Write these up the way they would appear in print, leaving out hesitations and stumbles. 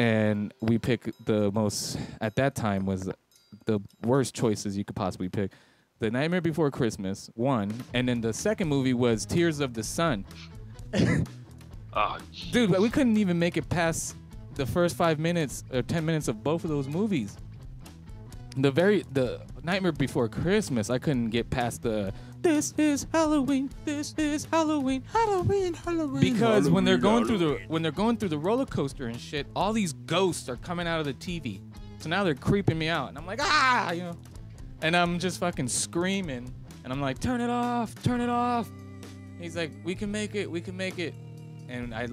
and we pick the most. At that time, was the worst choices you could possibly pick. The Nightmare Before Christmas, one, and then the second movie was Tears of the Sun. Oh, dude, we couldn't even make it past the first 5 minutes or 10 minutes of both of those movies. The Nightmare Before Christmas, I couldn't get past the "This is Halloween, this is Halloween, Halloween, Halloween." Because when they're going through the roller coaster and shit, all these ghosts are coming out of the TV. So now they're creeping me out, and I'm like, ah, you know. And I'm just fucking screaming, and I'm like, turn it off, turn it off. And he's like, we can make it, we can make it. And I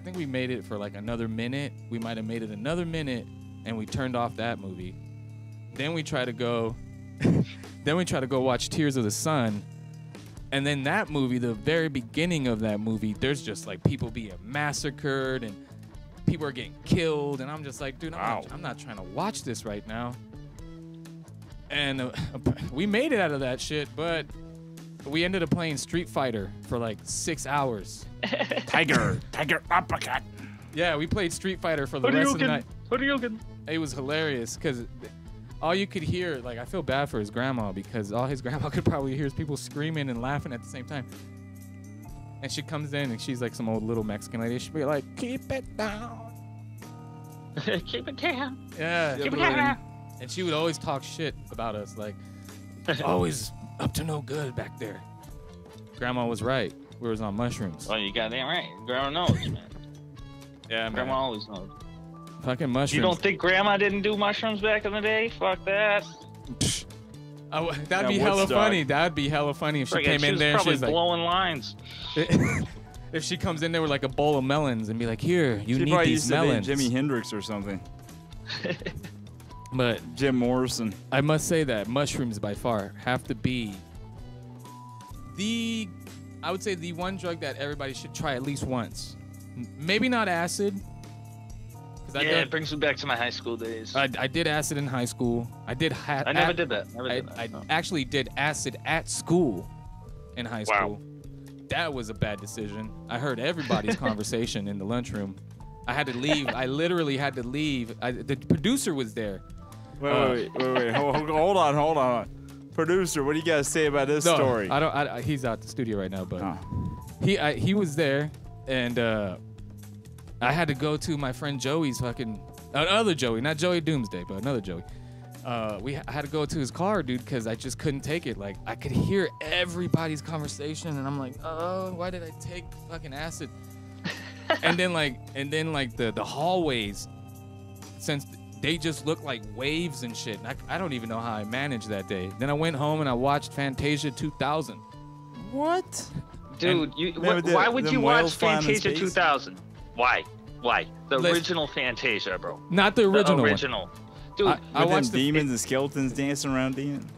think we made it for like another minute. We might have made it another minute, and we turned off that movie. Then we try to go, watch Tears of the Sun. And then that movie, the very beginning of that movie, there's just like people being massacred and people are getting killed. And I'm just like, dude, I'm not trying to watch this right now. And we made it out of that shit, but we ended up playing Street Fighter for like 6 hours. Tiger uppercut. Yeah, we played Street Fighter for the rest of the night. Hadouken. It was hilarious because all you could hear, like, I feel bad for his grandma because all his grandma could probably hear is people screaming and laughing at the same time. And she comes in and she's like some old little Mexican lady. She'd be like, keep it down. Keep it down. Yeah. Keep it down. And she would always talk shit about us, like, always up to no good back there. Grandma was right. We was on mushrooms. Oh, you got that right. Grandma knows, man. Yeah, man. Grandma always knows. Fucking mushrooms. You don't think Grandma didn't do mushrooms back in the day? Fuck that. That'd be hella funny. That'd be hella funny if she came in there and she's like blowing lines. If she comes in there with like a bowl of melons and be like, "Here, you need these melons." Jimi Hendrix or something. But Jim Morrison. I must say that mushrooms by far have to be I would say the one drug that everybody should try at least once. Maybe not acid. Yeah, it brings me back to my high school days. I did acid in high school. I never did that. I actually did acid at school in high school. That was a bad decision. I heard everybody's conversation in the lunchroom. I had to leave. I literally had to leave. The producer was there. Wait. Hold on. Producer, what do you guys say about this story? He's out the studio right now, but he was there, and I had to go to my friend Joey's fucking other Joey, not Joey Doomsday, but another Joey. I had to go to his car, dude, because I just couldn't take it. Like, I could hear everybody's conversation, and I'm like, oh, why did I take fucking acid? and then the hallways, since they just look like waves and shit. And I don't even know how I managed that day. Then I went home and I watched Fantasia 2000. What? Dude, why would you watch Fantasia 2000? Why? The original Fantasia, bro. Not the original. The original. Dude, I watched demons and skeletons dancing around demons.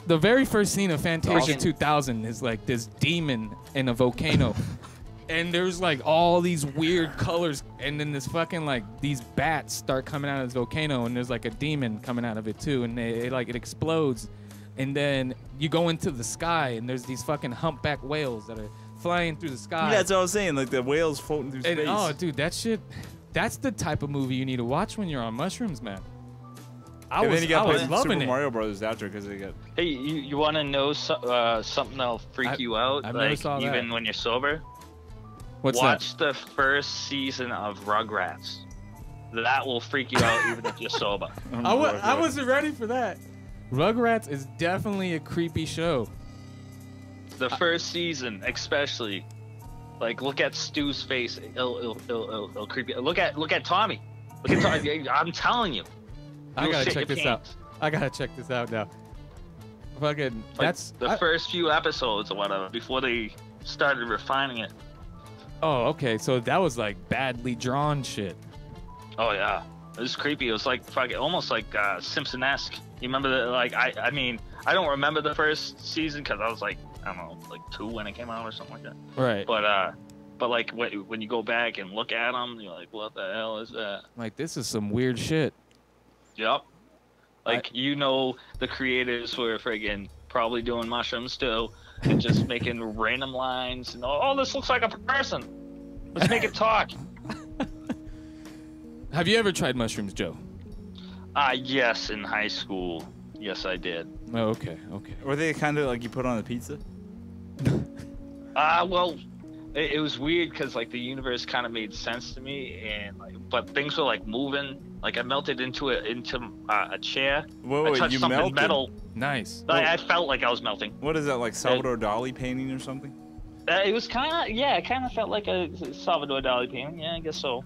The very first scene of Fantasia 2000 is like this demon in a volcano. And there's like all these weird colors, and then this fucking like these bats start coming out of this volcano, and there's like a demon coming out of it too, and it explodes, and then you go into the sky, and there's these fucking humpback whales that are flying through the sky. Yeah, that's what I was saying, like the whales floating through space. And, oh, dude, that's the type of movie you need to watch when you're on mushrooms, man. I was loving Super it. Mario Brothers after because they got. Hey, you want to know something that'll freak you out? I've like never saw even that. when you're sober. Watch the first season of Rugrats. That will freak you out even if you're sober. I wasn't ready for that. Rugrats is definitely a creepy show. The first season, especially. Like, look at Stu's face. It'll creep you. Look at Tommy. Look at Tommy. I'm telling you. I gotta check this out. I gotta check this out now. Fucking, like that's the first few episodes or whatever before they started refining it. Oh, okay. So that was like badly drawn shit. Oh yeah, it was creepy. It was like fucking almost like Simpson-esque. You remember the like? I mean, I don't remember the first season because I was like, I don't know, like 2 when it came out or something like that. Right. But like when you go back and look at them, you're like, what the hell is that? Like, this is some weird shit. Yep. Like, you know, the creators were friggin' probably doing mushrooms too, and just making random lines. And, oh, this looks like a person. Let's make it talk. Have you ever tried mushrooms, Joe? Yes, in high school. Yes, I did. Oh, okay. Were they kind of like you put on a pizza? Well, it was weird because like the universe kind of made sense to me, and like, but things were like moving. Like I melted into a chair. Whoa, I touched you something melted? metal. Nice. I felt like I was melting. What is that, like Salvador Dali painting or something? It was kind of, yeah, it kind of felt like a Salvador Dali painting. Yeah, I guess so.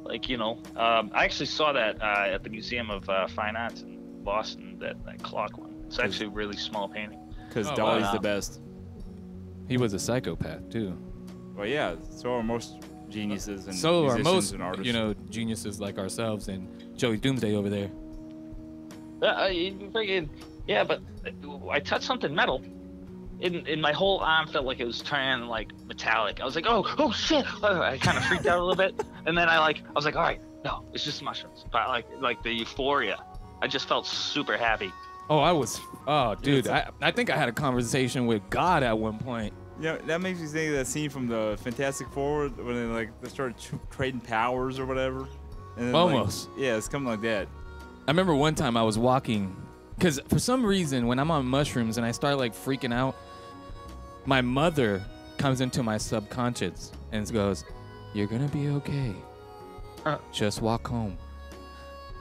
Like, you know, I actually saw that at the Museum of Fine Arts in Boston, that clock one. It's actually a really small painting. Because Oh, Dali's wow. the best. He was a psychopath too. Well, yeah, so are most geniuses and So are musicians most, and artists. you know, geniuses like ourselves and Joey Doomsday over there. Freaking, yeah, but I touched something metal. In my whole arm felt like it was turning like metallic. I was like, oh shit! I kind of freaked out a little bit, and then I was like, all right, no, it's just mushrooms. But like the euphoria, I just felt super happy. Oh, dude, I think I had a conversation with God at one point. Yeah, that makes me think of that scene from the Fantastic Four when they started trading powers or whatever. And then, Almost. Yeah, it's something like that. I remember one time I was walking, because for some reason when I'm on mushrooms and I start like freaking out, my mother comes into my subconscious and goes, "You're gonna be okay. Just walk home."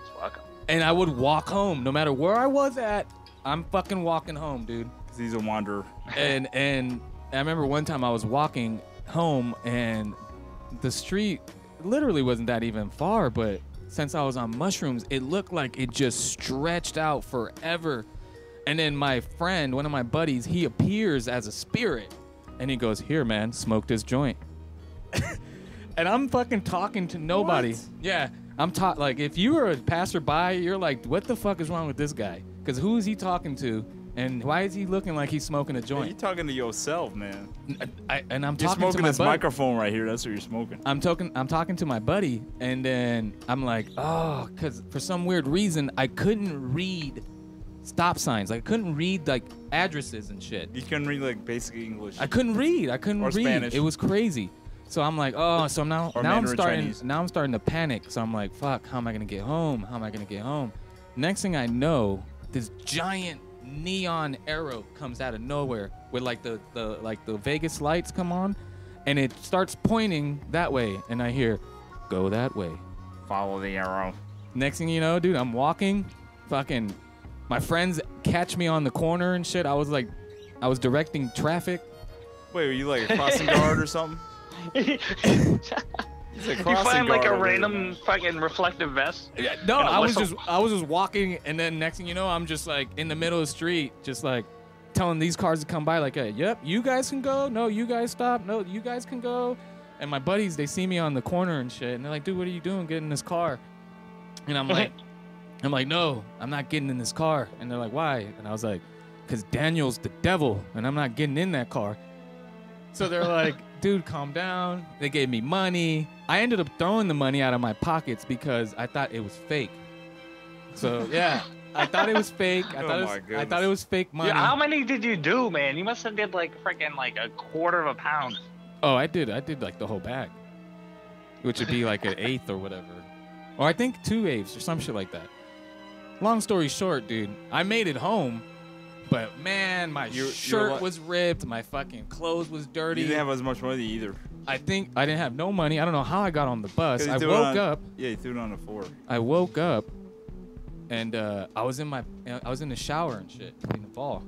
Just walk up. And I would walk home no matter where I was at. I'm fucking walking home, dude. 'Cause he's a wanderer. And I remember one time I was walking home and the street literally wasn't that even far, but since I was on mushrooms, it looked like it just stretched out forever. And then my friend, one of my buddies, he appears as a spirit and he goes, "Here, man, smoke this joint." And I'm fucking talking to nobody. What? Yeah, I'm like, if you were a passerby, you're like, what the fuck is wrong with this guy? Because who is he talking to? And why is he looking like he's smoking a You're joint? talking to yourself, man. And I'm You're talking smoking to my this buddy. microphone right here. That's what you're smoking. I'm talking to my buddy, and then I'm like, oh, because for some weird reason I couldn't read stop signs. I couldn't read like addresses and shit. You can read like basic English. I couldn't read. Or read. Spanish. It was crazy. So I'm like, oh, so now Or I'm Mandarin starting Chinese. now I'm starting to panic. So I'm like, fuck, how am I gonna get home? How am I gonna get home? Next thing I know, this giant neon arrow comes out of nowhere with like the Vegas lights come on, and it starts pointing that way, and I hear, "Go that way." Follow the arrow. Next thing you know, dude, I'm walking, fucking, my friends catch me on the corner and shit. I was directing traffic. Wait, were you like a crossing guard or something? He's a You crossing find like guard a over here, random man. fucking reflective vest. No, And a I was whistle. just walking, and then next thing you know, I'm just like in the middle of the street, just like telling these cars to come by, like, hey, yep, you guys can go. No, you guys stop. No, you guys can go. And my buddies, they see me on the corner and shit, and they're like, dude, what are you doing? Get in this car. And I'm like, no, I'm not getting in this car. And they're like, why? And I was like, because Daniel's the devil, and I'm not getting in that car. So they're like, dude, calm down. They gave me money. I ended up throwing the money out of my pockets because I thought it was fake. So yeah, I thought it was fake. I thought it was fake money. Yeah, how many did you do, man? You must have did like freaking like a quarter of a pound. Oh, I did like the whole bag, which would be like an eighth or whatever. Or I think 2/8 or some shit like that. Long story short, dude, I made it home. But man, my shirt was ripped. My fucking clothes was dirty. You didn't have as much money either. I think I didn't have no money. I don't know how I got on the bus. I threw woke up. Yeah, you threw it on the floor. I woke up, and I was in the shower and shit in the fall.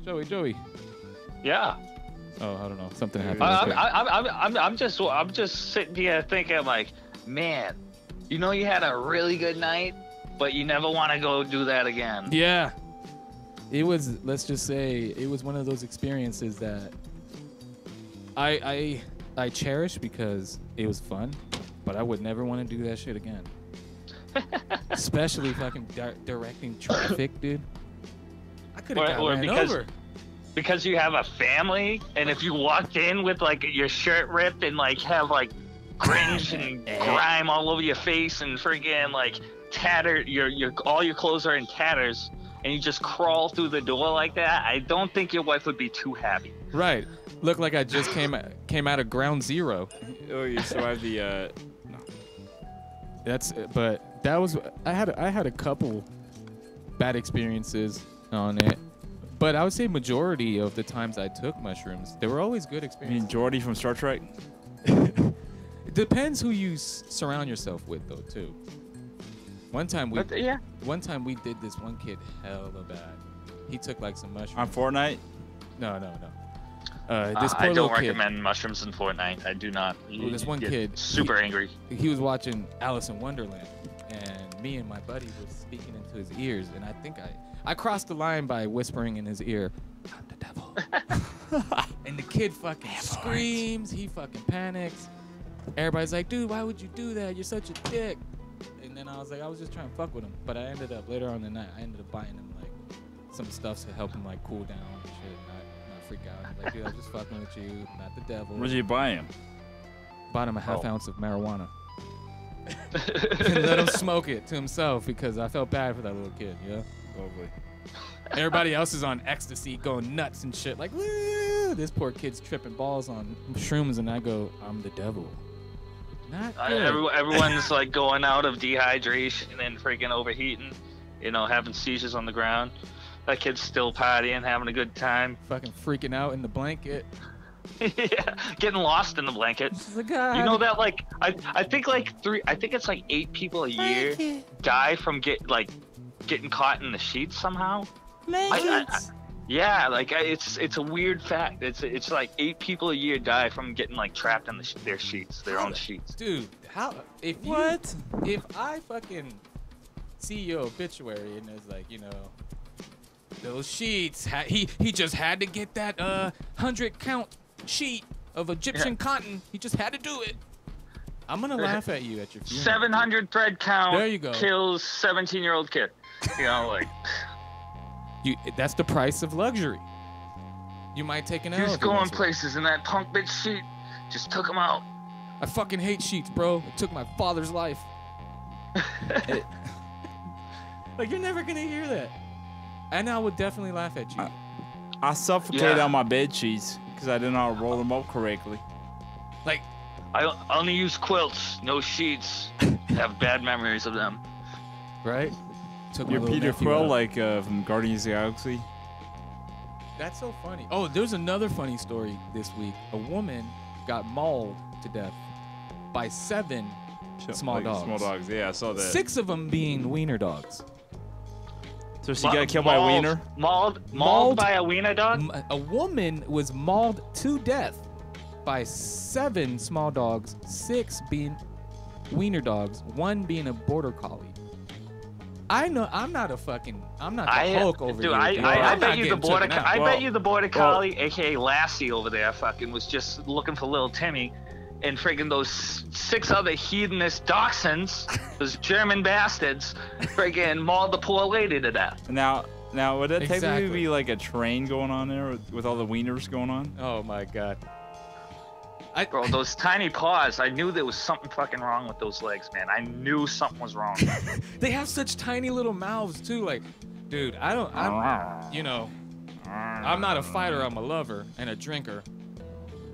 Joey. Yeah. Oh, I don't know. Something happened. I'm just sitting here thinking like, man, you know, you had a really good night, but you never want to go do that again. Yeah. It was, let's just say, it was one of those experiences that I cherish because it was fun, but I would never want to do that shit again. Especially fucking directing traffic, dude. I could have got ran over. Because you have a family, and if you walked in with like your shirt ripped and like have like cringe and grime all over your face and friggin' like tattered, all your clothes are in tatters, and you just crawl through the door like that, I don't think your wife would be too happy. Right. Looked like I just came out of ground zero. Oh, you still have the. No. But that was I had a couple bad experiences on it, but I would say majority of the times I took mushrooms, they were always good You mean experiences. Jordy from Star Trek? It depends who you surround yourself with, though, too. One time we did this one kid hella bad. He took like some mushrooms. On Fortnite? No. This poor I little don't kid. recommend mushrooms in Fortnite. I do not. Well, this one Get kid, super angry. He was watching Alice in Wonderland, and me and my buddy was speaking into his ears, and I think I crossed the line by whispering in his ear, "I'm the devil." And the kid fucking screams. He fucking panics. Everybody's like, "Dude, why would you do that? You're such a dick." And then I was like, I was just trying to fuck with him. But I ended up later on in the night, I ended up buying him like some stuff to help him like cool down and shit, not freak out. Like, dude, I'm just fucking with you, not the devil. Where'd you buy him? Bought him a half ounce of marijuana. And let him smoke it to himself because I felt bad for that little kid, yeah? Lovely. Everybody else is on ecstasy, going nuts and shit. Like, woo! This poor kid's tripping balls on shrooms, and I go, I'm the devil. Not good. Everyone's like going out of dehydration and freaking overheating, having seizures on the ground. That kid's still partying, having a good time. Fucking freaking out in the blanket. Yeah, getting lost in the blanket. Oh, God. You know that I think it's like 8 people a year die from getting caught in the sheets somehow. Yeah, like it's a weird fact. It's like 8 people a year die from getting like trapped in their sheets, their own sheets. Dude, if I fucking see your obituary and it's like, those sheets, he just had to get that 100 count sheet of Egyptian cotton. He just had to do it. I'm gonna laugh at you at your funeral. 700 thread count. There you go. Kills 17-year-old kid. Like. That's the price of luxury. You might take an L. He's going places in that punk bitch sheet. Just took him out. I fucking hate sheets, bro. It took my father's life. Like, you're never gonna hear that. And I would definitely laugh at you. I suffocated on my bed sheets because I did not roll them up correctly. Like, I only use quilts, no sheets. I have bad memories of them. Right? You're Peter Quill, like from Guardians of the Galaxy. That's so funny. Oh, there's another funny story this week. A woman got mauled to death by 7 small dogs. Small dogs, yeah, I saw that. 6 of them being wiener dogs. So she got killed by a wiener? Mauled by a wiener dog? A woman was mauled to death by 7 small dogs, 6 being wiener dogs, 1 being a border collie. I know I'm not the Hulk over here. I bet you the border collie, aka Lassie over there, fucking was just looking for little Timmy, and friggin' those 6 other heathenist dachshunds, those German bastards, friggin' mauled the poor lady to death. Now would that technically be like a train going on there with all the wieners going on? Oh my God. Bro, those tiny paws, I knew there was something fucking wrong with those legs, man. I knew something was wrong. They have such tiny little mouths too. Like, dude, I'm not a fighter, I'm a lover and a drinker.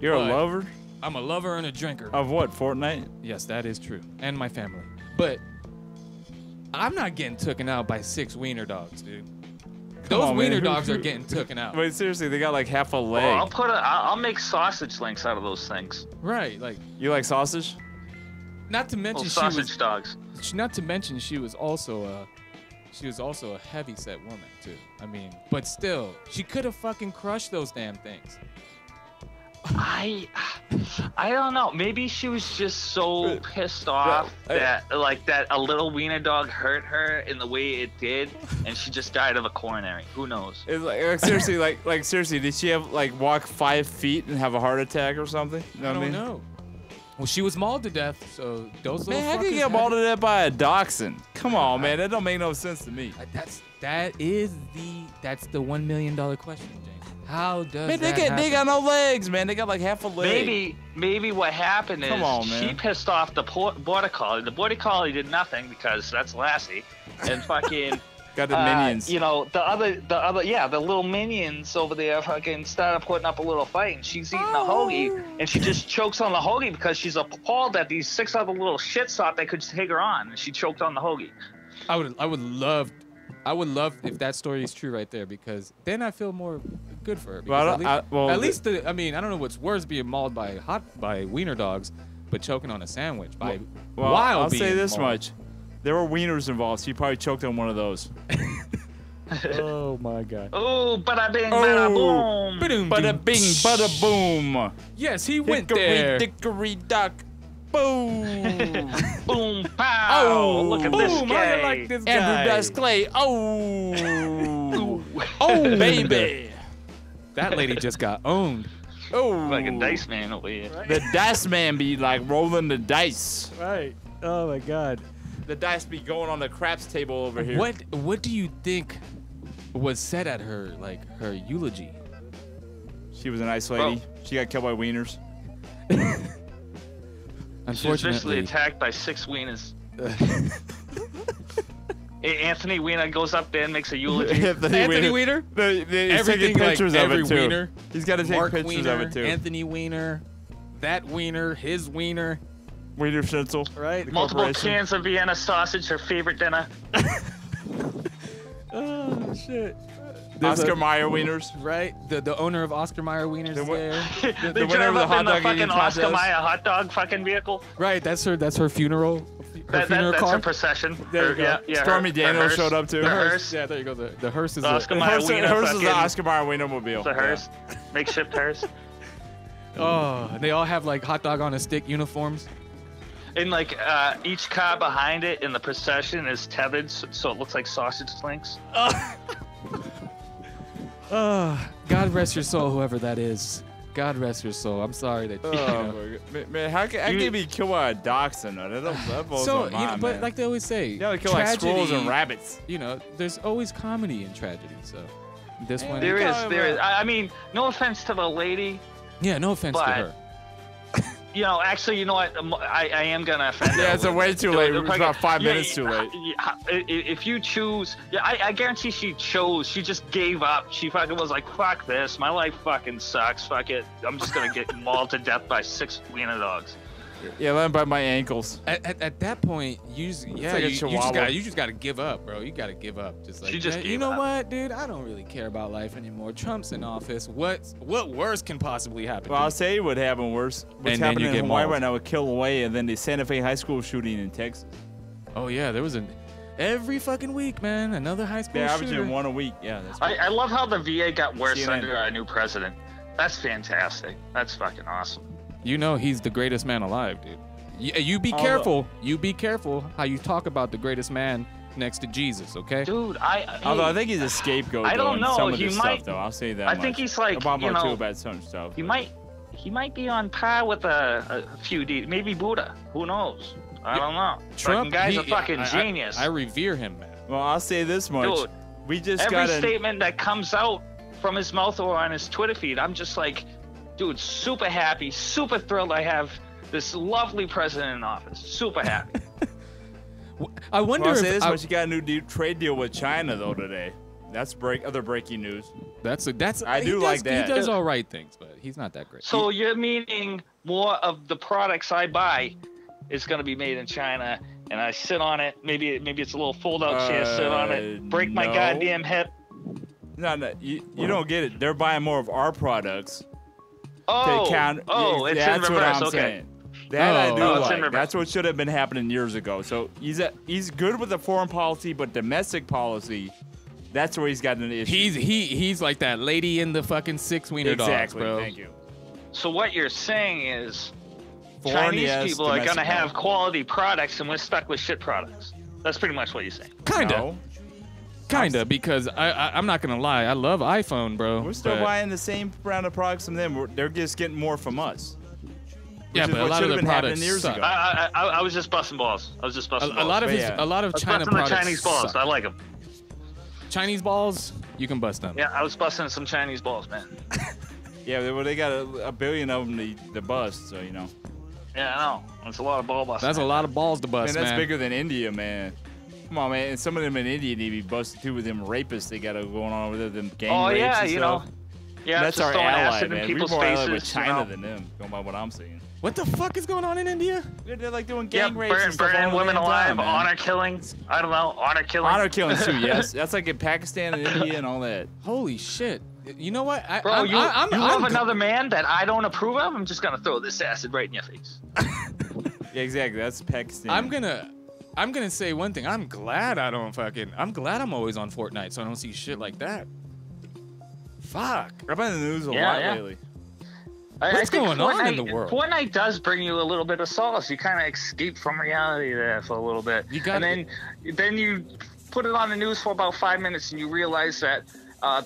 You're a lover? I'm a lover and a drinker. Of what, Fortnite? Yes, that is true. And my family. But I'm not getting taken out by 6 wiener dogs, dude. Those wiener dogs are getting taken out. Wait, seriously, they got like half a leg. I'll make sausage links out of those things. Right, like. You like sausage? Not to mention sausage dogs. Not to mention she was also a heavy-set woman too. I mean, but still, she could have fucking crushed those damn things. I don't know. Maybe she was just so pissed off that a little wiener dog hurt her in the way it did, and she just died of a coronary. Who knows? It's like seriously, like seriously, did she have walk 5 feet and have a heart attack or something? You know I don't know. Well, she was mauled to death, so those little fuckers. Man, how can you get mauled to death by a dachshund? Come on, man, that don't make no sense to me. That's the $1 million question, James. How does man, that happen? They got no legs, man. They got like half a leg. Maybe what happened is she pissed off the border collie. The border collie did nothing because that's Lassie, and fucking Got the minions. You know, the other, the little minions over there fucking started putting up a little fight, and she's eating a hoagie, and she just chokes on the hoagie because she's appalled that these 6 other little shits thought they could take her on, and she choked on the hoagie. I would love if that story is true right there, because then I feel more good for her. Well, at least I mean, I don't know what's worse, being mauled by wiener dogs, but choking on a sandwich by wild. I'll say this mauled. much: there were wieners involved. She probably choked on one of those. Oh my god. Oh, bada bing, bada boom. Bada bing, bada boom. Yes, he went Hickory there. dickory dock. Boom. Boom, pow. Oh, look at boom, this how guy. you like this guy? Andrew Dice Clay. Oh. Oh, baby. That lady just got owned. Oh. Like a dice man over here. The dice man be like rolling the dice. Right. Oh my god. The dice be going on the craps table over here. What do you think was said at her, like, her eulogy? She was a nice lady. She got killed by wieners. She was vicially Unfortunately, attacked by 6 wieners. Anthony Weiner goes up there and makes a eulogy. Anthony Weiner? He's taking Everything, like, pictures every of it too. wiener. He's got to take Mark pictures Wiener, of it too. Anthony Weiner, that Wiener, his Wiener. Wiener Schnitzel. Right. Multiple cans of Vienna sausage, her favorite dinner. Oh shit. Oscar Mayer wieners. Right. The owner of Oscar Mayer Wieners is there. They drive up in the fucking Oscar Mayer hot dog fucking vehicle. Right. That's her funeral. That's car. her procession. There you go. Yeah, Stormy Daniels showed up too. The hearse. Yeah, there you go. The hearse is The Oscar The Mayer hearse, Wiener hearse is the fucking- Oscar Mayer Wienermobile. The hearse. Makeshift hearse. Oh, and they all have like hot dog on a stick uniforms. And like each car behind it in the procession is tethered, so it looks like sausage links. God rest your soul, whoever that is. God rest your soul. I'm sorry that. Oh my God. Man, how can you be killed by a dachshund? That blows So, my mind, but man. like they always say, You gotta kill like squirrels and tragedy, rabbits. You know, there's always comedy in tragedy. So this one, There is. I mean, no offense to the lady, yeah, no offense to but- her. you know. Actually, you know what? I am gonna offend her. Yeah, it's way too late. It's about 5 minutes too late. If you choose, I guarantee she chose. She just gave up. She fucking was like, "Fuck this. My life fucking sucks. Fuck it. I'm just gonna get mauled to death by 6 wiener dogs." Yeah, let him bite my ankles. At that point, you just gotta give up, bro. You gotta give up. Just like, She just you gave know up. what, dude? I don't really care about life anymore. Trump's in office. What worse can possibly happen? Well, to I'll you? say it would happen worse. What's And then happening you in get Hawaii mauled. right now would kill away, and then the Santa Fe High School shooting in Texas. Oh yeah, there was every fucking week, man. Another high school They're shooter. averaging 1 a week. Yeah, that's I love how the VA got worse CNN. under our new president. That's fantastic. That's fucking awesome. You know he's the greatest man alive, dude. You be Although- careful. You be careful how you talk about the greatest man next to Jesus, okay? Dude, Although I think he's a scapegoat. I don't though, in know, Some of he this might- stuff, though. I'll say that. I think he's like, Obama you know, too about some stuff. he might be on par with a few maybe Buddha. Who knows? I don't know. Trump, Fucking guy's he- a fucking I- genius. I revere him, man. Well, I'll say this much. Dude, we just every got statement that comes out from his mouth or on his Twitter feed, I'm just like, dude, super happy, super thrilled I have this lovely president in office. Super happy. I wonder Well, I'll say if this much. You got a new trade deal with China though today. That's other breaking news. that's I do like that. He does all right things, but he's not that great. So you're meaning more of the products I buy is going to be made in China, and I sit on it. Maybe it's a little fold-out chair. Sit on it, break my no. goddamn hip. No, you don't get it. They're buying more of our products. Oh, to count. it's in That's what reverse. I'm Okay. saying. That I do Oh, it's in like. reverse. That's what should have been happening years ago. So he's good with the foreign policy, but domestic policy, that's where he's got an issue. He's like that lady in the fucking 6 wiener dogs, exactly. bro. Thank you. So what you're saying is Foreign, Chinese yes, people are going to domestic, have no. quality products, and we're stuck with shit products. That's pretty much what you're saying. Kinda, because I'm not gonna lie, I love iPhone, bro. We're still but- buying the same round of products from them. They're just getting more from us. Yeah, Which is but a what lot should of have the been happening products years suck. ago. I was just busting balls. I was just busting balls. A lot of But yeah. a lot of I was China busting the products Chinese balls. suck. I like them. Chinese balls, you can bust them. Yeah, I was busting some Chinese balls, man. Yeah, well, they got a billion of them to bust, so you know. Yeah, I know. That's a lot of ball busting. That's a lot of balls to bust, Man, that's man. bigger than India, man. Come on, man. And some of them in India need to be busted too with them rapists they got going on over there, them gang Oh rapes yeah, and you stuff. know. Yeah, That's just our throwing ally, acid man. in We're people's more allied with faces. China You know? than them, going by what I'm seeing. What the fuck is going on in India? They're like doing Yeah, gang rapes and stuff burning all the women damn alive, time, man. honor killings. I don't know, honor killings. Honor killings too, yes. That's like in Pakistan and India and all that. Holy shit! You know what? Bro, you love I'm another man that I don't approve of? I'm just gonna throw this acid right in your face. Yeah, exactly. That's Pakistan. I'm gonna say one thing. I'm glad I'm always on Fortnite, so I don't see shit like that. Fuck. I've been in the news a Yeah, lot yeah. lately. What's think going on in the world? Fortnite does bring you a little bit of solace. You kind of escape from reality there for a little bit. And then you put it on the news for about 5 minutes and you realize that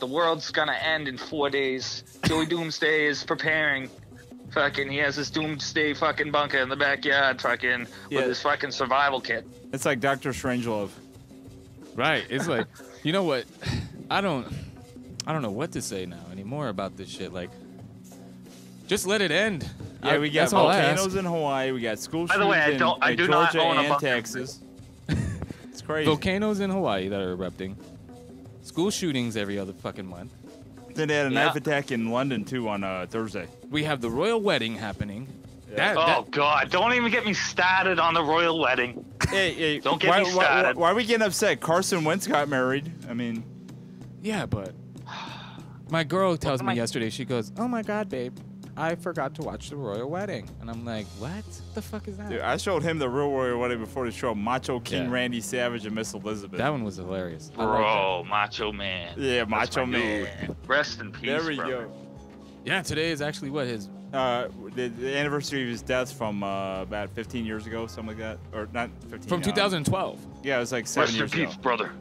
the world's gonna end in 4 days. Joey Doomsday is preparing. Fucking, he has his Doomsday fucking bunker in the backyard, fucking, with his fucking survival kit. It's like Dr. Strangelove. Right. It's like, you know what? I don't know what to say now anymore about this shit. Like, just let it end. Yeah, we got that's all I volcanoes ask. in Hawaii. We got school By shootings the way, I in do not Georgia own a and bunker. Texas. It's crazy. Volcanoes in Hawaii that are erupting. School shootings every other fucking month. Then they had a knife attack in London too on Thursday. We have the royal wedding happening. Yeah. Oh God! Don't even get me started on the royal wedding. Hey, Don't get me started. Why are we getting upset? Carson Wentz got married. I mean, yeah, but my girl tells me yesterday, she goes, "Oh my God, babe, I forgot to watch the royal wedding," and I'm like, "What the fuck is that?" dude, I showed him the real royal wedding before the show. Macho King Yeah. Randy Savage and Miss Elizabeth. That one was hilarious. I liked Bro, Macho Man. Yeah, That's Macho my Man. dude. Rest in peace, There we brother. go. that. Yeah, today is actually what his. The anniversary of his death from about 15 years ago, something like that, or not 15. From 2012. Yeah, it was like 7 Rest in years peace, ago. brother.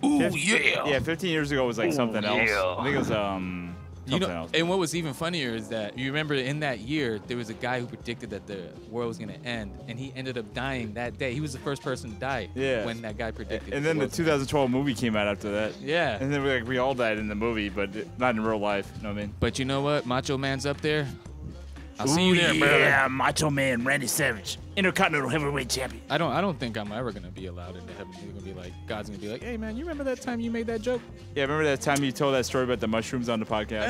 Ooh, Yeah, 15 years ago was like Ooh, something else. yeah. I think it was You something know, else. and what was even funnier is that you remember in that year there was a guy who predicted that the world was gonna end, and he ended up dying that day. He was the first person to die. Yeah. When that guy predicted. And then the world was gonna 2012 movie came out after that. end. Yeah. And then we all died in the movie, but not in real life. You know what I mean? But you know what? Macho Man's up there. I'll see you there, brother. Yeah, Macho Man Randy Savage, Intercontinental Heavyweight Champion. I don't think I'm ever gonna be allowed into heaven. He's gonna be like, God's gonna be like, hey man, you remember that time you made that joke? Yeah, remember that time you told that story about the mushrooms on the podcast?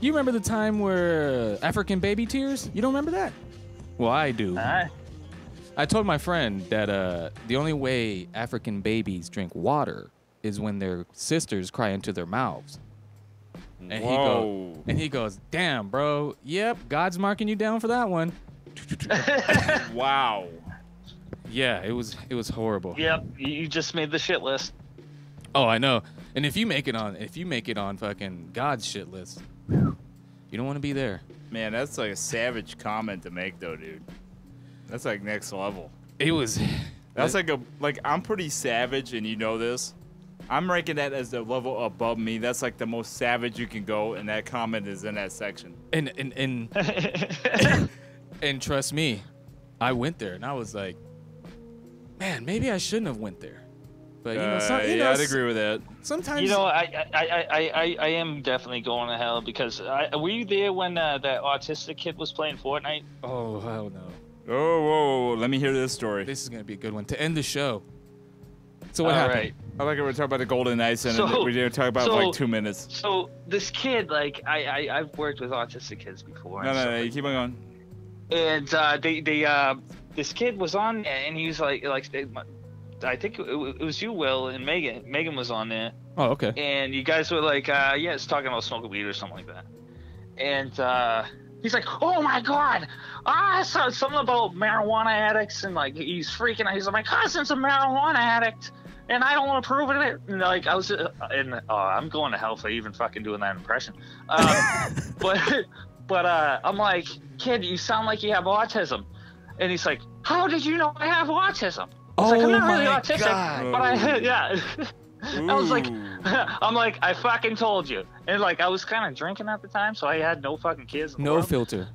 You remember the time where African baby tears? You don't remember that? Well, I do. I told my friend that the only way African babies drink water is when their sisters cry into their mouths. And Whoa. he goes, damn, bro. Yep, God's marking you down for that one. Wow. Yeah, it was horrible. Yep, you just made the shit list. Oh, I know. And if you make it on fucking God's shit list, you don't want to be there. Man, that's like a savage comment to make, though, dude. That's like next level. It was. That's like I'm pretty savage, and you know this. I'm ranking that as the level above me. That's like the most savage you can go, and that comment is in that section. And and trust me, I went there and I was like, man, maybe I shouldn't have went there. But I'd agree with that. Sometimes You know, I am definitely going to hell because were you there when that autistic kid was playing Fortnite? Oh hell no. Oh, whoa, let me hear this story. This is gonna be a good one to end the show. So what All happened? right. I like it. We're talking about the golden ice, and So- we didn't talk about it for like 2 minutes. So this kid, like, I've worked with autistic kids before. and stuff No, you keep on going. And this kid was on there, and he was like, I think it was you, Will, and Megan. Megan was on there, Oh, okay. and you guys were like, it's talking about smoking weed or something like that. And he's like, oh my God, I saw something about marijuana addicts, and like he's freaking out. He's like, my cousin's a marijuana addict, and I don't approve of it. And like I was, I'm going to hell for even fucking doing that impression. But I'm like, kid, you sound like you have autism. And he's like, how did you know I have autism? I was like, I'm not really autistic, but I was like, I'm like, I fucking told you. And like, I was kind of drinking at the time, so I had no fucking kids. In the No world. filter.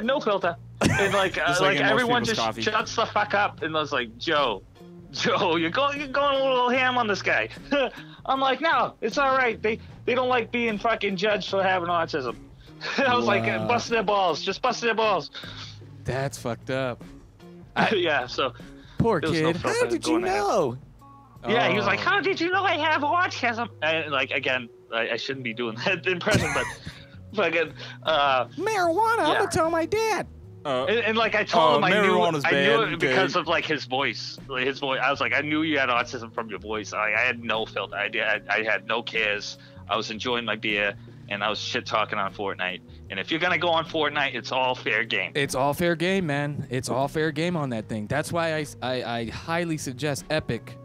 No filter. And like, like in most everyone people's just coffee. shuts the fuck up. And I was like, Joe, you're going a little ham on this guy. I'm like, no, it's all right. They don't like being fucking judged for having autism. I was like, Wow. bust their balls, just bust their balls. That's fucked up. Yeah, so Poor There was no kid. filter How did you going ahead. know? Yeah, he was like, Oh. "How did you know I have autism?" And like again, I shouldn't be doing that impression, but fucking Marijuana. I'm Yeah. gonna tell my dad. and like I told him I knew marijuana's it bad, because okay. of like his voice. Like, his voice. I was like, I knew you had autism from your voice. I had no filter. I had no cares. I was enjoying my beer and I was shit talking on Fortnite. And if you're gonna go on Fortnite, it's all fair game. It's all fair game, man. It's all fair game on that thing. That's why I highly suggest Epic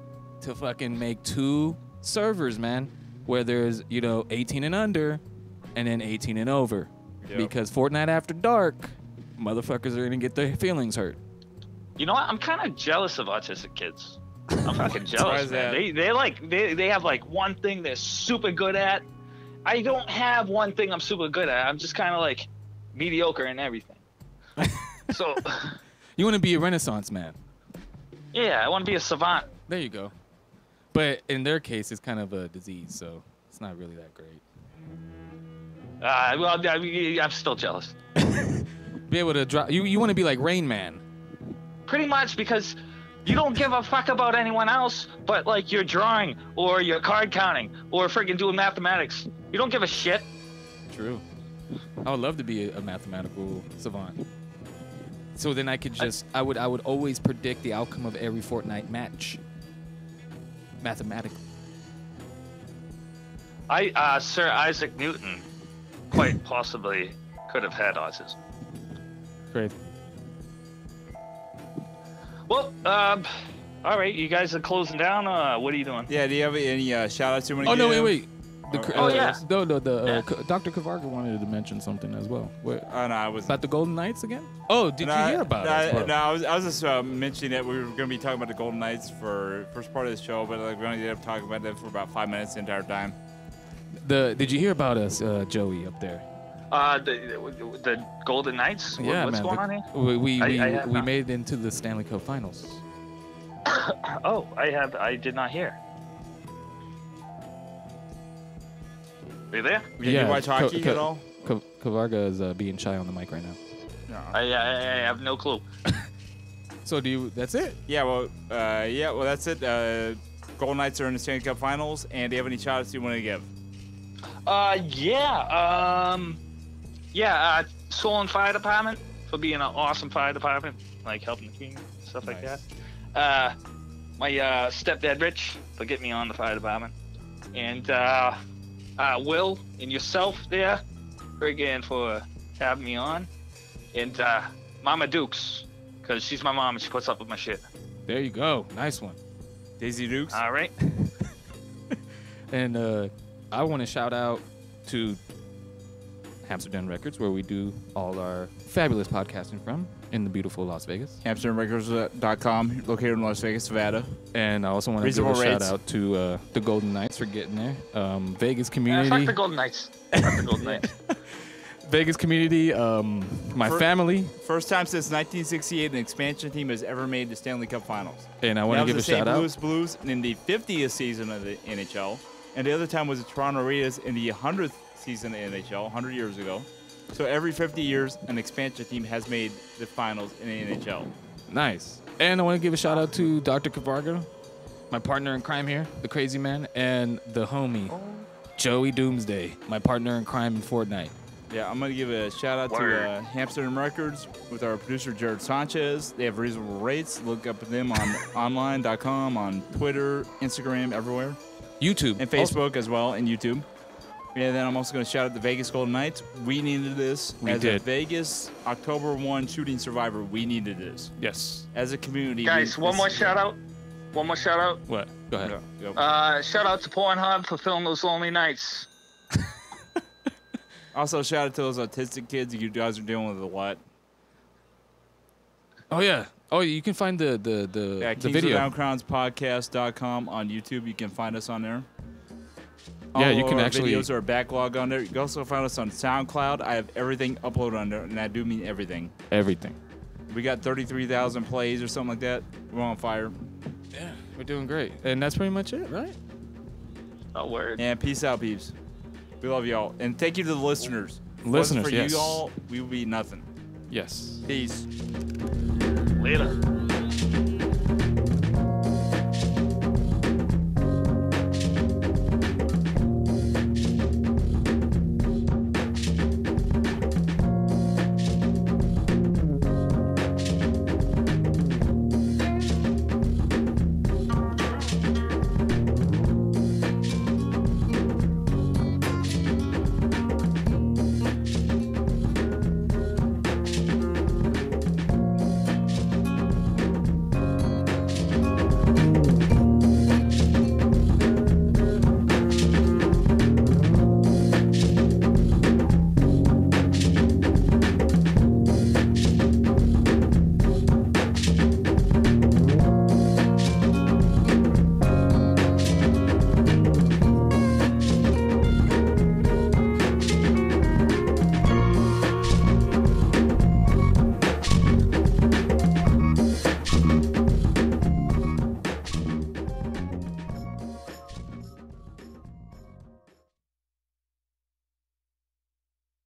to fucking make 2 servers, man, where there's 18 and under, and then 18 and over. Yep. Because Fortnite After Dark, motherfuckers are gonna get their feelings hurt. You know what? I'm kind of jealous of autistic kids. I'm fucking Why jealous, is man. that? They have like one thing they're super good at. I don't have one thing I'm super good at. I'm just kind of like mediocre in everything. So, You want to be a Renaissance man. yeah, I want to be a savant. There you go. But in their case, it's kind of a disease, so it's not really that great. Well, I'm still jealous. Be able to drop. You want to be like Rain Man. Pretty much because you don't give a fuck about anyone else, but like your drawing or your card counting or friggin' doing mathematics. You don't give a shit. True. I would love to be a mathematical savant. So then I could just I would always predict the outcome of every Fortnite match. Mathematically. Sir Isaac Newton quite possibly could have had autism. Great. Well, all right, you guys are closing down. What are you doing? Yeah, do you have any shout outs you want to Oh give? no! Wait. Oh, yeah. No. Yeah. Dr. Kavarga wanted to mention something as well. What, Oh, no, I was. about the Golden Knights again? Oh, did you hear about it? bro? No, I was just mentioning that we were going to be talking about the Golden Knights for first part of the show, but like we only ended up talking about that for about 5 minutes the entire time. Did you hear about us, Joey, up there? The Golden Knights. Yeah, What's man. going on here? We have not. made it into the Stanley Cup Finals. Oh, I did not hear. Are you there? Did you watch hockey at all? Kavarga is being shy on the mic right now. No. I have no clue. So that's it? Yeah, well, that's it. Golden Knights are in the Stanley Cup Finals, and do you have any shout outs you want to give? Solon Fire Department for being an awesome fire department, like helping the community, stuff like Nice. that. My stepdad Rich for getting me on the fire department, and Will and yourself there, again for having me on, and Mama Dukes, because she's my mom and she puts up with my shit. There you go. Nice one. Daisy Dukes? All right. And I want to shout out to Amsterdam Records, where we do all our fabulous podcasting from in the beautiful Las Vegas. AmsterdamRecords.com, located in Las Vegas, Nevada. And I also want to give a Reasonable shout rates. out to the Golden Knights for getting there. Vegas Fuck community. the Golden Knights. Fuck the Golden Knights. Vegas community. My family. First time since 1968 an expansion team has ever made the Stanley Cup Finals. And I want to give a shout That out. was the St. Louis Blues in the 50th season of the NHL. And the other time was the Toronto Raiders in the 100th season of the NHL, 100 years ago. So every 50 years, an expansion team has made the finals in the NHL. Nice. And I want to give a shout out to Dr. Kavarga, my partner in crime here, the crazy man, and the homie, Joey Doomsday, my partner in crime in Fortnite. Yeah, I'm going to give a shout out to Amsterdam Records with our producer, Jared Sanchez. They have reasonable rates. Look up at them on online.com, on Twitter, Instagram, everywhere. YouTube. And Facebook as well, and YouTube. And then I'm also going to shout out the Vegas Golden Knights. We needed this. We as did. a Vegas October 1 shooting survivor, we needed this. Yes. As a community. Guys, one more shout out. One more shout out. What? Go ahead. Go. Shout out to Pornhub for filming those lonely nights. Also, shout out to those autistic kids. You guys are dealing with a lot. Oh, yeah. Oh, you can find the video. KingsofDownCrownspodcast.com on YouTube. You can find us on there. Yeah, All you can our actually- videos are backlogged on there. You can also find us on SoundCloud. I have everything uploaded on there, and I do mean everything. Everything. We got 33,000 plays or something like that. We're on fire. Yeah, we're doing great. And that's pretty much it, right? Oh, word. And peace out, peeps. We love y'all. And thank you to the listeners. If it Listeners, wasn't for yes. you all, we would be nothing. Yes. Peace. Later.